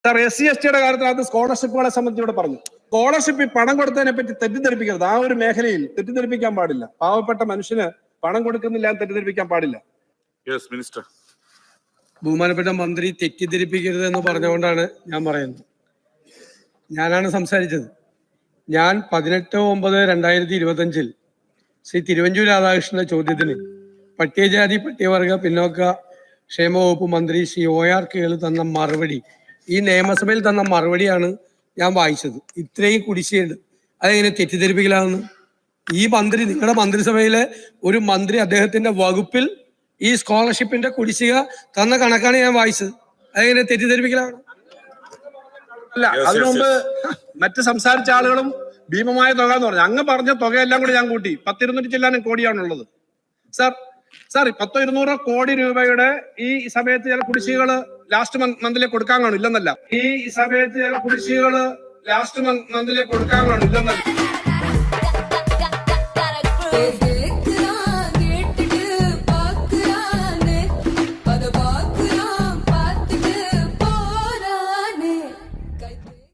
Sir SC/ST കാര്യത്തിനകത്ത് സ്കോളർഷിപ്പുകളെ സംബന്ധിച്ച് ഇവിടെ പറഞ്ഞു. സ്കോളർഷിപ്പ് പണം കൊടുത്തതിനെ പറ്റി തെറ്റിദ്ധരിപ്പിക്കരുത്. ആ ഒരു മേഖലയിൽ തെറ്റിദ്ധരിപ്പിക്കാൻ പാടില്ല. പാവപ്പെട്ട മനുഷ്യന് പണം കൊടുക്കുന്നില്ല എന്ന് തെറ്റിദ്ധരിപ്പിക്കാൻ പാടില്ല. മിനിസ്റ്റർ. ബഹുമാനപ്പെട്ട മന്ത്രി തെറ്റിദ്ധരിപ്പിക്കരുത് എന്ന് പറഞ്ഞുകൊണ്ടാണ് ഞാൻ പറയുന്നത്. ഞാനാണ് സംസാരിച്ചത്. ഞാൻ 18/9/2025 ശ്രീ തിരുവഞ്ചൂർ രാധാകൃഷ്ണന്റെ ചോദ്യത്തിന് പട്ടികജാതി പട്ടികവർഗ പിന്നോക്ക ക്ഷേമ വകുപ്പ് മന്ത്രി ശ്രീ OR കേളു തന്ന മറുപടി, ഈ നിയമസഭയിൽ തന്ന മറുപടിയാണ് ഞാൻ വായിച്ചത്. ഇത്രയും കുടിശ്ശികയുണ്ട്, അതെങ്ങനെ തെറ്റിദ്ധരിപ്പിക്കലാണെന്ന്? ഈ മന്ത്രി, നിങ്ങളുടെ മന്ത്രിസഭയിലെ ഒരു മന്ത്രി, അദ്ദേഹത്തിന്റെ വകുപ്പിൽ ഈ സ്കോളർഷിപ്പിന്റെ കുടിശ്ശിക തന്ന കണക്കാണ് ഞാൻ വായിച്ചത്. അതെങ്ങനെ തെറ്റിദ്ധരിപ്പിക്കലാണ്? അല്ല, അതിനു മുമ്പ് മറ്റ് സംസാരിച്ച ആളുകളും ഭീമമായ തുക എന്ന് പറഞ്ഞു. അങ്ങ് പറഞ്ഞ തുകയെല്ലാം കൂടി ഞാൻ കൂട്ടി 10-200 ചില്ലാനും കോടിയാണുള്ളത്. സാർ 100-200 കോടി രൂപയുടെ ഈ സമയത്ത് ചില കുടിശ്ശികള് ലാസ്റ്റ് മന്തിലെ കൊടുക്കാൻ കാണും, ഇല്ലെന്നല്ല. ഈ സമയത്ത് ചില കുടിശ്ശികള് ലാസ്റ്റ് മന്തിലെ കൊടുക്കാൻ കാണും, ഇല്ലെന്നല്ല.